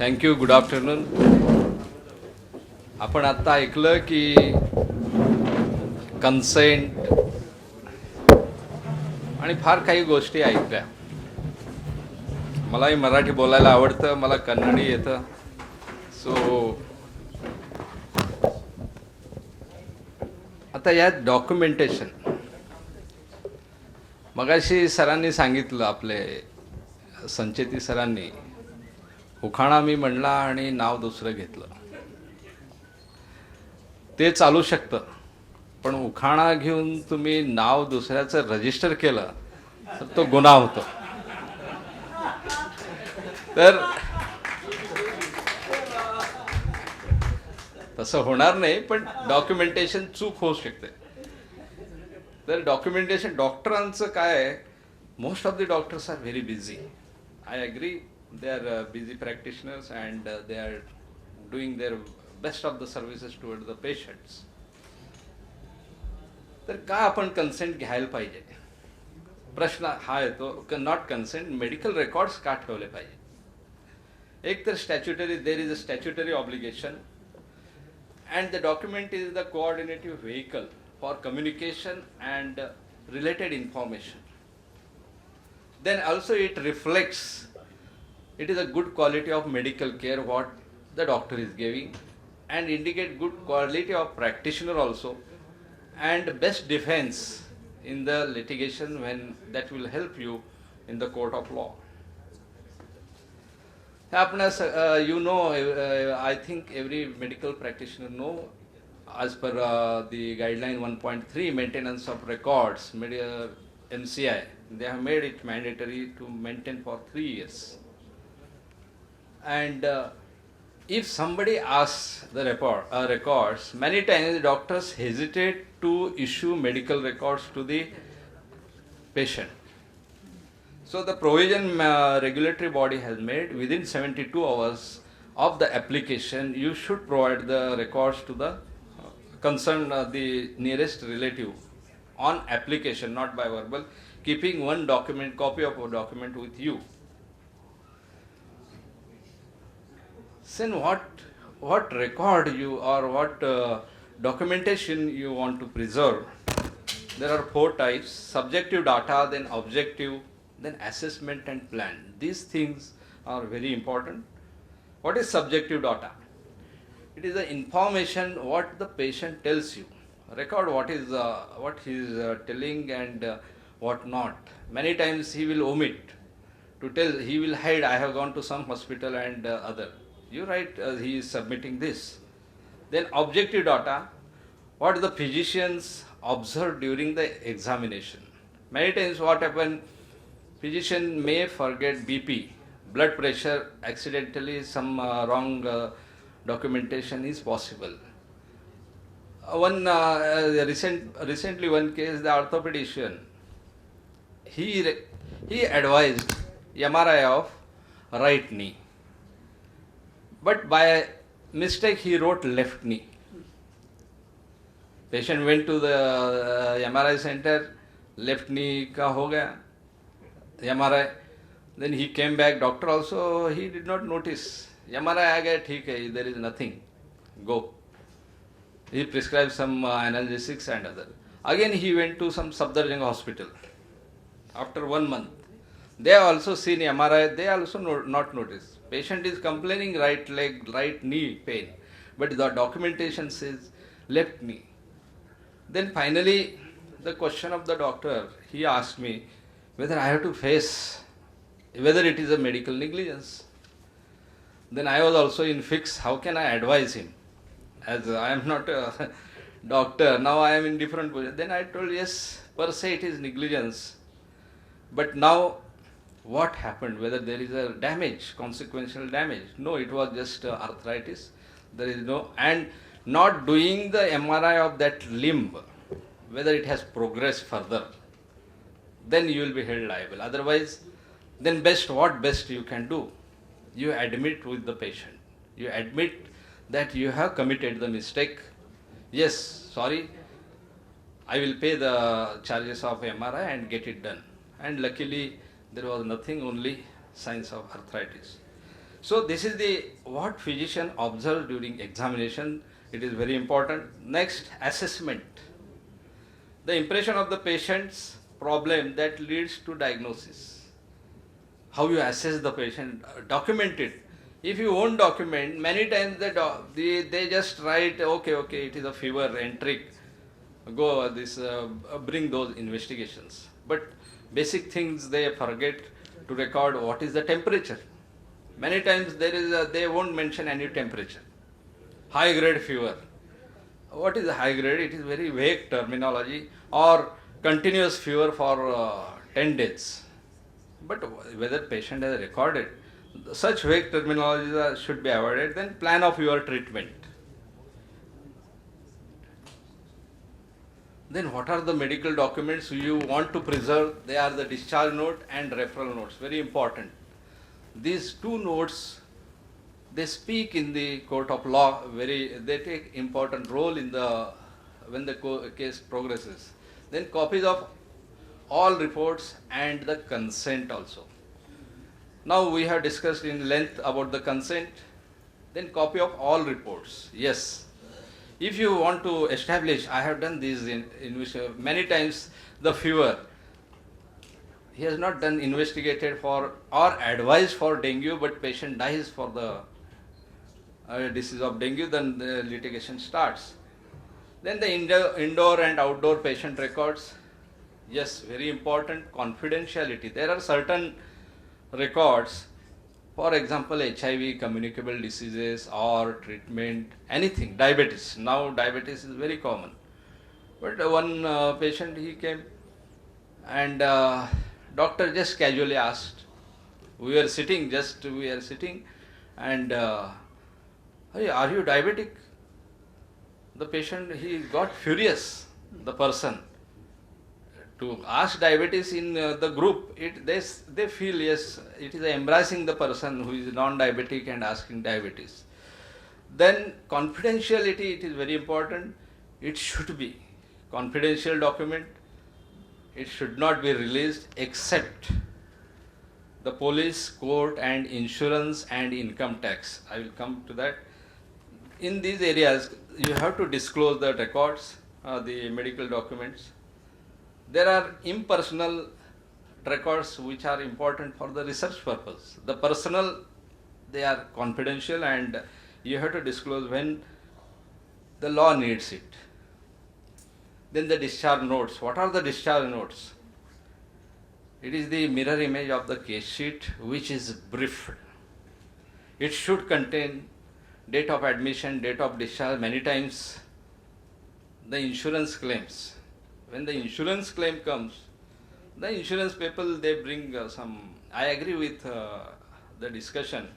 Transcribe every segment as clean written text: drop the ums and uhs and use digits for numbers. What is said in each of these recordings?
Thank you. Good afternoon. आपण आत्ता ऐकलं की कन्सेंट आणि फार काही गोष्टी ऐकल्या. मलाही मराठी बोलायला आवडतं, मला कन्नडी येतं. सो आता यात डॉक्युमेंटेशन, मगाशी सरांनी सांगितलं, आपले संचेती सरांनी, उखाणा मी म्हणला आणि नाव दुसरं घेतलं. ते चालू शकतं, पण उखाणा घेऊन तुम्ही नाव दुसऱ्याचं रजिस्टर केलं तर तो गुन्हा होतो. तर तसं होणार नाही, पण डॉक्युमेंटेशन चूक होऊ शकते. तर डॉक्युमेंटेशन डॉक्टरांचं काय आहे, most of the doctors are very busy. I agree, they are busy practitioners and they are doing their best of the services toward the patients. तर का आपण कन्सेंट घ्यायला पाहिजे, प्रश्न हा येतो. नॉट कन्सेंट, मेडिकल रेकॉर्ड्स का ठेवले पाहिजे. एक तर statutory, there is a statutory obligation, and the document is the coordinative vehicle for communication and related information. Then also it reflects, it is a good quality of medical care what the doctor is giving, and indicate good quality of practitioner also, and best defense in the litigation when that will help you in the court of law. You know, I think every medical practitioner know, as per the guideline 1.3, maintenance of records, MCI, they have made it mandatory to maintain for 3 years. And if somebody asks the records, many times doctors hesitate to issue medical records to the patient. So the provision regulatory body has made, within 72 hours of the application, you should provide the records to the concerned, the nearest relative on application, not by verbal, keeping one document, copy of a document with you. Then what record you or what documentation you want to preserve? There are 4 types: subjective data, then objective, then assessment and plan. These things are very important. What is subjective data? It is the information what the patient tells you. Record what he is telling and what not. Many times he will omit to tell, he will hide, I have gone to some hospital and other. You write he is submitting this. Then objective data, what the physicians observed during the examination. Many times what happen, physician may forget BP, blood pressure, accidentally some wrong documentation is possible. Recently one case, the orthopedician, he advised MRI of right knee, but by mistake he wrote left knee. Patient went to the MRI center, left knee ka ho gaya MRI. Then he came back, doctor also, he did not notice. MRI aa gaya, theek hai, there is nothing, go. He prescribed some analgesics and other. Again he went to some Safdarjung hospital. After 1 month, they have also seen MRI, they also not noticed. Patient is complaining right leg, right knee pain, but the documentation says left knee. Then finally the question of the doctor, he asked me whether I have to face, whether it is a medical negligence. Then I was also in fix, how can I advise him, as I am not a doctor, now I am in different position. Then I told, yes, per se it is negligence, but now what happened, whether there is a damage, consequential damage. No, it was just arthritis, there is no, and not doing the MRI of that limb, whether it has progressed further, then you will be held liable. Otherwise, then what best you can do, you admit with the patient, you admit that you have committed the mistake. Yes, sorry, I will pay the charges of MRI and get it done. And luckily there was nothing, only signs of arthritis. So this is the what physician observes during examination. It is very important. Next, assessment. The impression of the patient's problem that leads to diagnosis. How you assess the patient, document it. If you won't document, many times they just write, okay, it is a fever, enteric, go bring those investigations. But basic things they forget to record. What is the temperature? Many times they won't mention any temperature. High grade fever. What is high grade? It is very vague terminology. Or continuous fever for 10 days. But whether patient has recorded, such vague terminology should be avoided. Then plan of your treatment. Then what are the medical documents you want to preserve? They are the discharge note and referral notes. Very important. These two notes, they speak in the court of law. They take important role in when the case progresses. Then copies of all reports and the consent also. Now we have discussed in length about the consent. Then copy of all reports. Yes. If you want to establish, I have done this in many times, the fever. He has not done investigated for or advised for dengue, but patient dies for the disease of dengue, then the litigation starts. Then the indoor and outdoor patient records. Yes, very important, confidentiality. There are certain records, for example, HIV, communicable diseases or treatment, anything, diabetes. Now diabetes is very common. But one patient, he came and doctor just casually asked, we were sitting and hey, are you diabetic? The patient, he got furious, the person. To ask diabetes in the group, they feel, yes, it is embarrassing the person who is non-diabetic and asking diabetes. Then confidentiality, it is very important. It should be confidential document. It should not be released except the police, court and insurance and income tax. I will come to that. In these areas, you have to disclose the records, the medical documents. There are impersonal records which are important for the research purpose. The personal, they are confidential and you have to disclose when the law needs it. Then the discharge notes. What are the discharge notes? It is the mirror image of the case sheet which is briefed. It should contain date of admission, date of discharge, many times the insurance claims. When the insurance claim comes, the insurance people, they bring I agree with the discussion.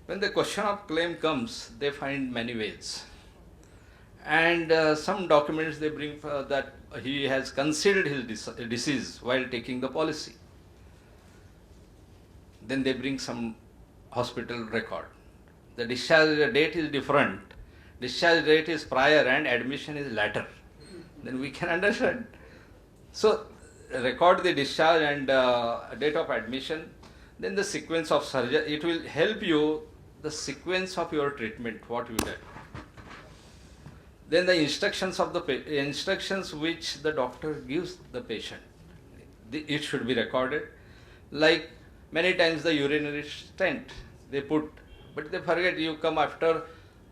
When the question of claim comes, they find many ways. And some documents they bring that he has concealed his disease while taking the policy. Then they bring some hospital record. The discharge date is different. Discharge date is prior and admission is later. Then we can understand. So record the discharge and date of admission. Then the sequence of surgery. It will help you the sequence of your treatment, what you did. Then the instructions of instructions which the doctor gives the patient. It should be recorded. Like many times the urinary stent they put, but they forget you come after.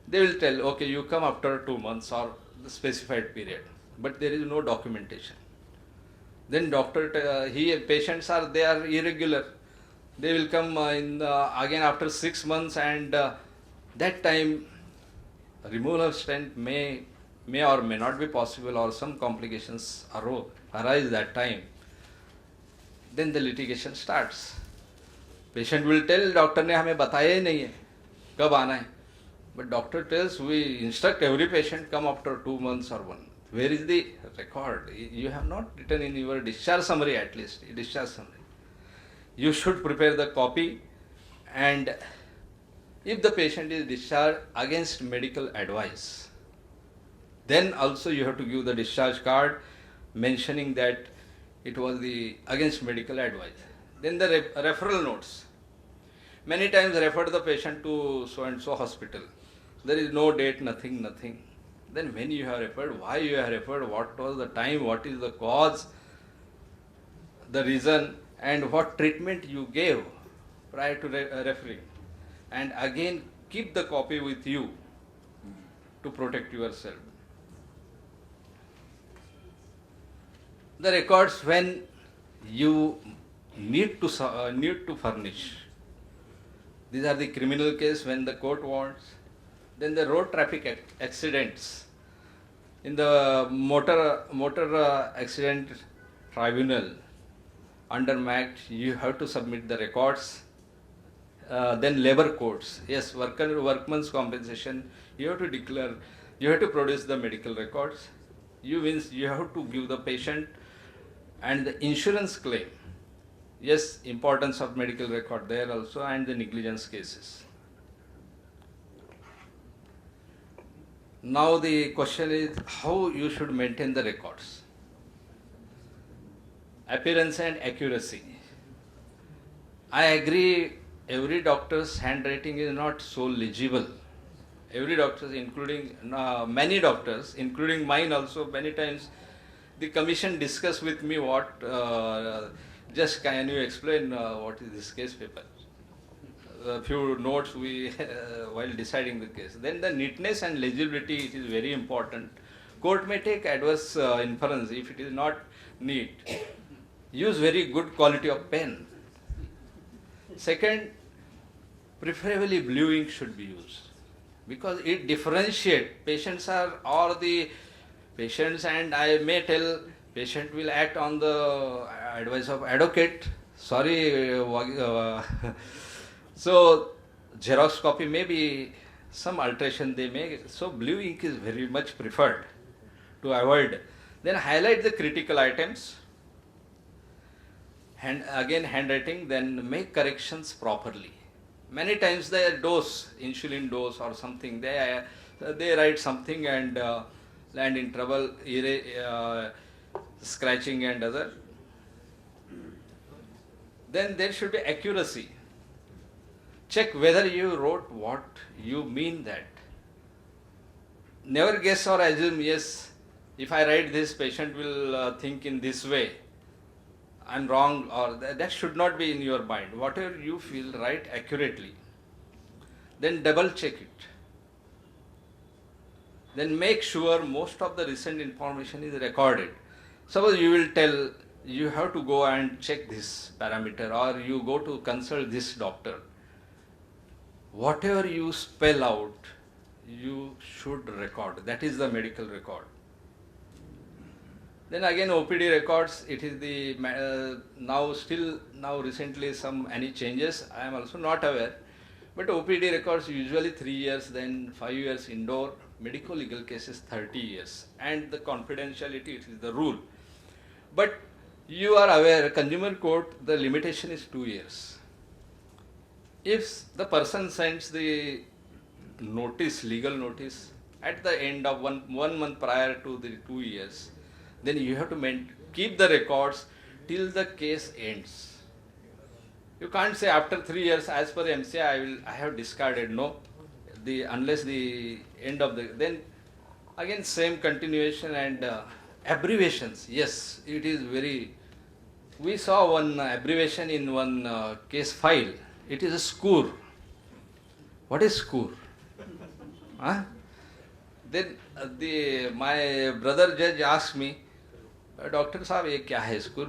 They will tell, okay, you come after 2 months or the specified period. But there is no documentation. Then patients are irregular. They will come again after 6 months, and that time removal of stent may or may not be possible, or some complications arise that time. Then the litigation starts. Patient will tell, doctor ने हमें बताया ही नहीं है कब आना है. But doctor tells, we instruct every patient come after 2 months or 1 month. Where is the record? You have not written in your discharge summary, at least discharge summary. You should prepare the copy, and if the patient is discharged against medical advice, then also you have to give the discharge card mentioning that it was against medical advice. Then the referral notes. Many times referred the patient to so and so hospital. There is no date, nothing, nothing. Then when you have referred, why you have referred, what was the time, what is the cause, the reason, and what treatment you gave prior to referring. And again, keep the copy with you to protect yourself. The records when you need to furnish. These are the criminal case when the court wants. Then the road traffic accidents. In the motor accident tribunal under MACT, you have to submit the records. Then labor courts, yes, workman's compensation. You have to declare. You have to produce the medical records. You have to give the patient. And the insurance claim, yes, importance of medical record there also, and the negligence cases. Now the question is how you should maintain the records. Appearance and accuracy. I agree, every doctor's handwriting is not so legible. Every doctor, including many doctors, including mine also, many times the commission discussed with me what, just can you explain what is this case paper? A few notes we, while deciding the case. Then the neatness and legibility, it is very important. Court may take adverse inference if it is not neat. Use very good quality of pen. Second, preferably blue ink should be used because it differentiates. Patients are all the patients, and I may tell patient will act on the advice of advocate. Sorry, so Xerox copy may be some alteration they make. So blue ink is very much preferred to avoid. Then highlight the critical items. And again handwriting. Then make corrections properly. Many times their dose, insulin dose or something, they write something and land in trouble, scratching and other. Then there should be accuracy. Check whether you wrote what you mean that. Never guess or assume, yes, if I write this, patient will think in this way. I'm wrong, or that should not be in your mind. Whatever you feel, write accurately. Then double check it. Then make sure most of the recent information is recorded. Suppose you will tell, you have to go and check this parameter, or you go to consult this doctor. Whatever you spell out, you should record. That is the medical record. Then again OPD records, it is the, now recently any changes, I am also not aware. But OPD records usually 3 years, then 5 years indoor, medical legal cases 30 years. And the confidentiality, it is the rule. But you are aware, consumer court, the limitation is 2 years. If the person sends the notice, legal notice, at the end of one month prior to the 2 years, then you have to keep the records till the case ends. You can't say after 3 years, as per MCI, I have discarded. No, unless the end of the, then again same continuation and abbreviations. Yes, it is very. We saw one abbreviation in one case file. It is a score. What is score? Huh? Then my brother judge asked me, Doctor Saab, ye kya hai score?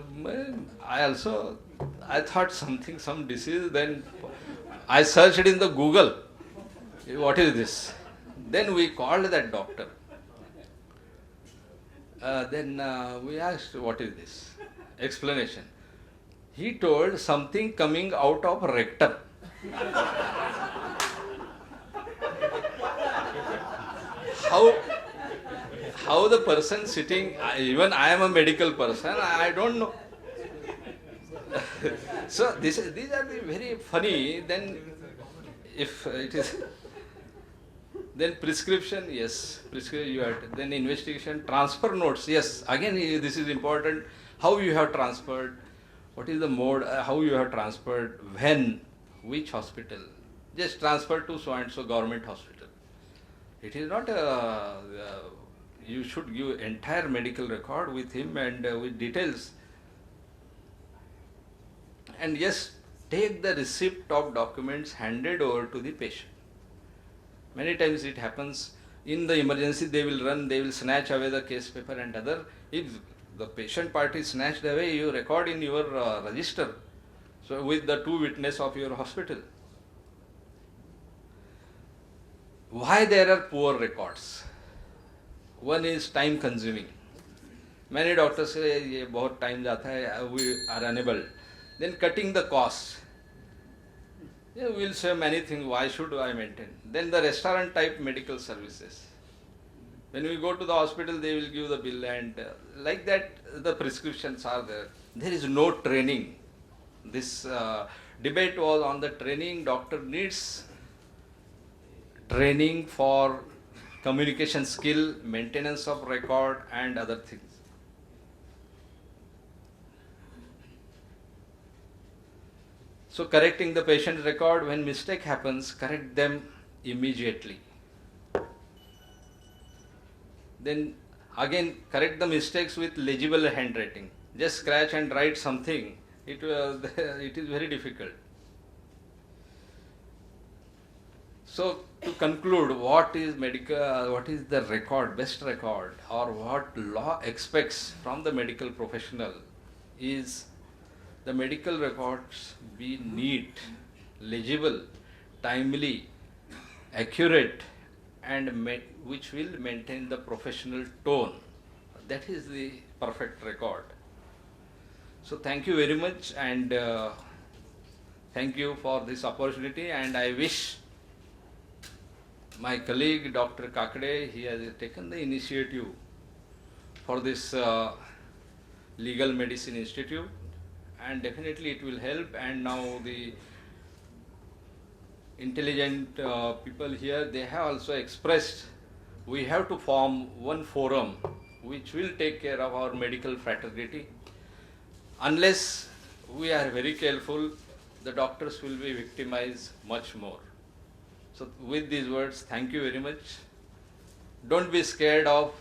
I thought some disease. Then I searched in the Google. What is this? Then we called that doctor. Then we asked, what is this? Explanation. He told something coming out of rectum. How the person sitting, even I am a medical person, I don't know. So these are the very funny. Then if it is, then prescription, yes, prescription you have. Then investigation, transfer notes, yes. Again, this is important. How you have transferred, what is the mode, how you have transferred, when, which hospital? Just transfer to so and so government hospital. It is not you should give entire medical record with him and with details. And yes, take the receipt of documents handed over to the patient. Many times it happens in the emergency, they will run, they will snatch away the case paper and other. If the patient part is snatched away, you record in your register. So with the two witness of your hospital. Why there are poor records? One is time consuming. Many doctors say ये बहुत time जाता है, we are unable. Then cutting the cost. Yeah, we will say many things, why should I maintain? Then the restaurant type medical services. When we go to the hospital, they will give the bill and like that the prescriptions are there. There is no training. This debate was on the training. Doctor needs training for communication skill, maintenance of record and other things. So correcting the patient record, when mistake happens, correct them immediately. Then again correct the mistakes with legible handwriting. Just scratch and write something, it is very difficult. So to conclude, what is the record, best record, or what law expects from the medical professional is the medical records be neat, legible, timely, accurate, and which will maintain the professional tone. That is the perfect record. So thank you very much, and thank you for this opportunity, and I wish my colleague Dr. Kakade, he has taken the initiative for this Legal Medicine Institute, and definitely it will help. And now the intelligent people here, they have also expressed we have to form one forum which will take care of our medical fraternity. Unless we are very careful, the doctors will be victimized much more. So with these words, thank you very much. Don't be scared of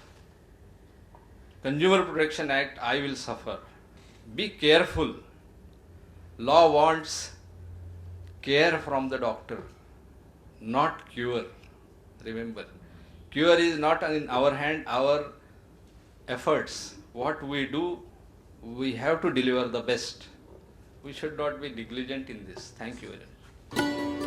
Consumer Protection Act, I will suffer. Be careful. Law wants care from the doctor, not cure. Remember, cure is not in our hand, our efforts. What we do, we have to deliver the best. We should not be negligent in this. Thank you very much.